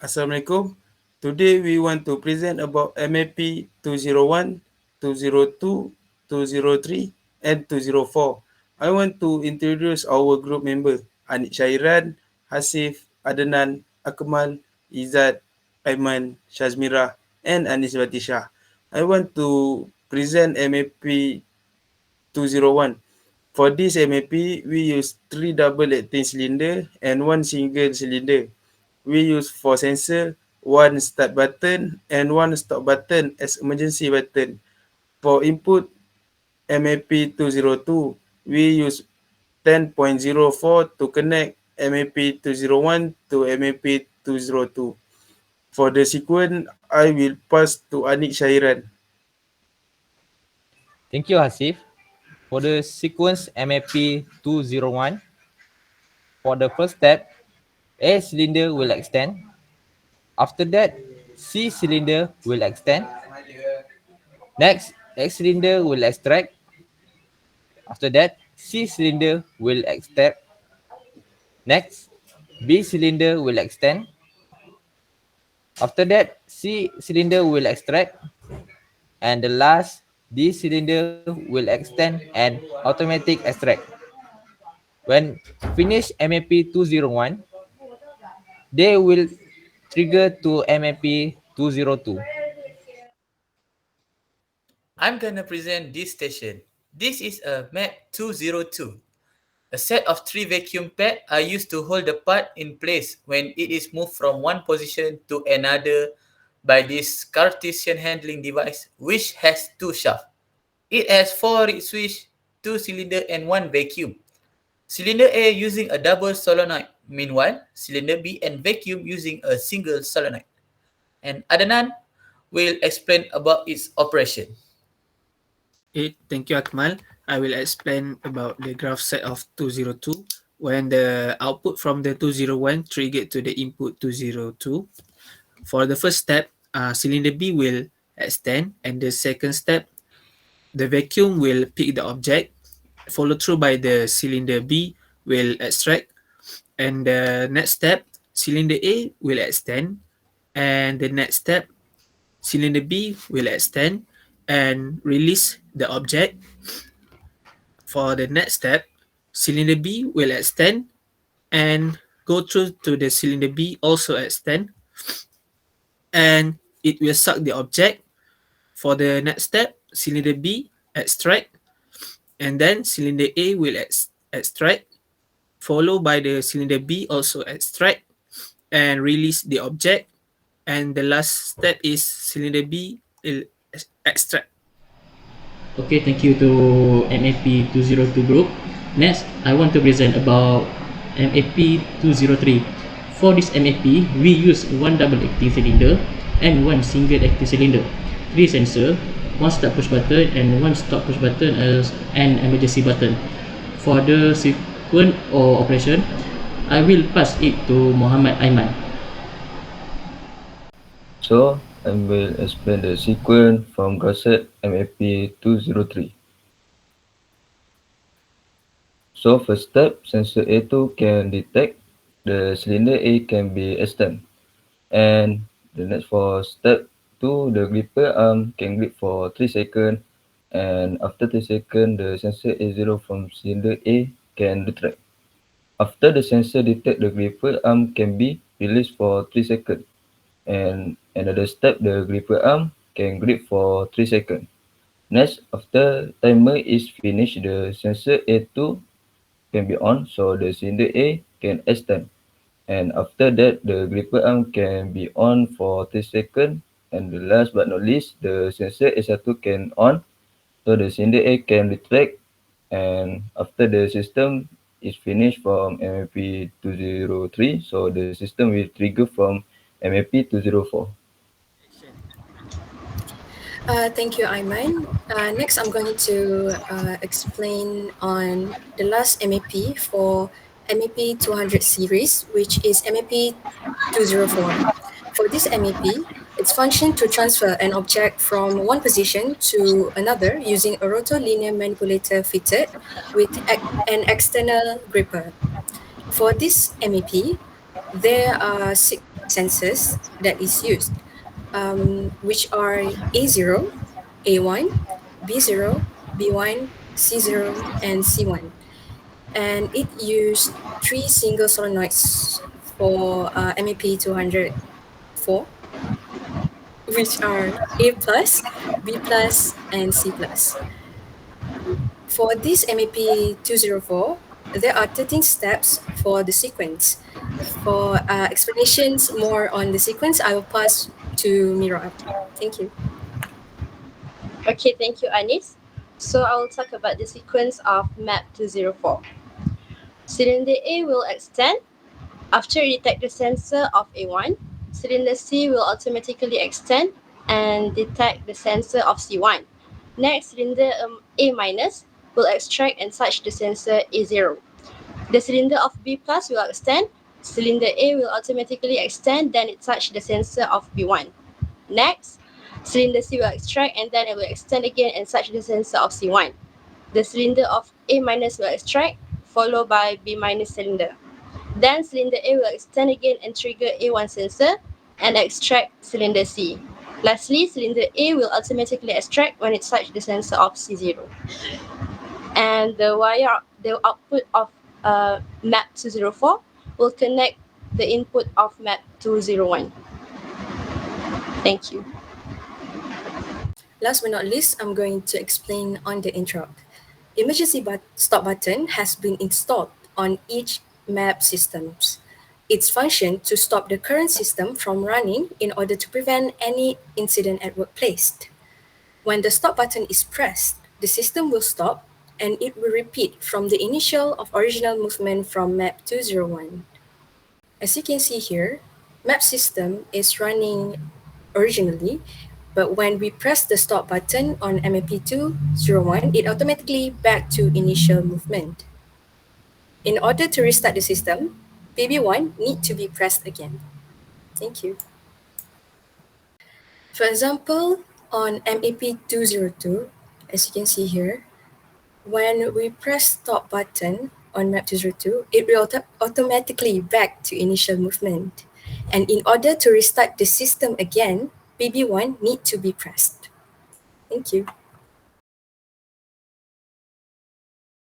Assalamualaikum. Today we want to present about MAP 201, 202, 203 and 204. I want to introduce our group member Anik Syairan, Hasif, Adnan, Akmal, Izzat, Aiman, Shazmira and Anis Batisha. I want to present MAP 201. For this MAP, we use 3 double acting cylinder and 1 single cylinder. We use 4 sensor, 1 start button and 1 stop button as emergency button. For input MAP 202, we use 10.04 to connect MAP 201 to MAP 202. For the sequence, I will pass to Anik Syairan. Thank you, Hasif. For the sequence MAP 201, for the first step, A cylinder will extend. After that, C cylinder will extend. Next, X cylinder will extract. After that, C cylinder will extract. Next, B cylinder will extend. After that, C cylinder will extract. And the last, D cylinder will extend and automatic extract. When finish MAP 201, they will trigger to MAP 202. I'm gonna present this station. This is a map 202. A set of three vacuum pads are used to hold the part in place when it is moved from one position to another by this Cartesian handling device, which has two shafts. It has four reed switch, two cylinder and one vacuum. Cylinder A using a double solenoid. Meanwhile, cylinder B and vacuum using a single solenoid. And Adnan will explain about its operation. Thank you, Akmal. I will explain about the graph set of 202 when the output from the 201 triggered to the input 202. For the first step, cylinder B will extend, and the second step, the vacuum will pick the object, followed through by the cylinder B will extract, and the next step, cylinder A will extend, and the next step, cylinder B will extend and release the object. For the next step, cylinder B will extend and go through to the cylinder B also extend, and it will suck the object. For the next step, cylinder B extract, and then cylinder A will extract, followed by the cylinder B also extract and release the object. And the last step is cylinder B will extract. Okay, thank you to MAP 202 group. Next, I want to present about MAP 203. For this MAP, we use one double acting cylinder and one single acting cylinder, three sensor, one start push button and one stop push button as an emergency button. For the sequence or operation, I will pass it to Muhammad Aiman. So, I will explain the sequence from Grafcet MAP 203. So, first step, sensor A2 can detect the cylinder A can be extended. And the next for step 2, the gripper arm can grip for 3 seconds. And after 3 seconds, the sensor A0 from cylinder A can retract. After the sensor detect the gripper arm can be released for 3 seconds. And another step, the gripper arm can grip for 3 seconds. Next, after timer is finished, the sensor A2 can be on, so the cylinder A can extend. And after that, the gripper arm can be on for 3 seconds. And the last but not least, the sensor A1 can on, so the cylinder A can retract. And after the system is finished from MAP 203, so the system will trigger from MAP 204. Thank you, Aiman. Next, I'm going to explain on the last MAP for MAP 200 series, which is MAP 204. For this MAP, its function to transfer an object from one position to another using a rotor-linear manipulator fitted with an external gripper. For this MAP, there are sensors that is used, which are A0, A1, B0, B1, C0, and C1. And it used three single solenoids for MAP 204, which are A plus, B plus, and C plus. For this MAP 204, there are 13 steps for the sequence. For explanations more on the sequence, I will pass to Mira. Thank you. Okay, thank you, Anis. So I will talk about the sequence of map 204. Cylinder A will extend. After it detect the sensor of A1, cylinder C will automatically extend and detect the sensor of C1. Next, cylinder A minus will extract and touch the sensor A0. The cylinder of B plus will extend. Cylinder A will automatically extend, then it touch the sensor of B1. Next, cylinder C will extract and then it will extend again and touch the sensor of C1. The cylinder of A minus will extract, followed by B minus cylinder. Then cylinder A will extend again and trigger A1 sensor and extract cylinder C. Lastly, cylinder A will automatically extract when it touches the sensor of C0. And the output of map 204 will connect the input of map 201. Thank you. Last but not least, I'm going to explain on the interrupt. Emergency stop button has been installed on each map systems. Its function to stop the current system from running in order to prevent any incident at workplace. When the stop button is pressed, the system will stop and it will repeat from the initial of original movement from map 201. As you can see here, map system is running originally, but when we press the stop button on MAP 201, it automatically back to initial movement. In order to restart the system, PB1 need to be pressed again. Thank you. For example, on MAP 202, as you can see here, when we press stop button on map 202, it will automatically back to initial movement. And in order to restart the system again, PB1 need to be pressed. Thank you.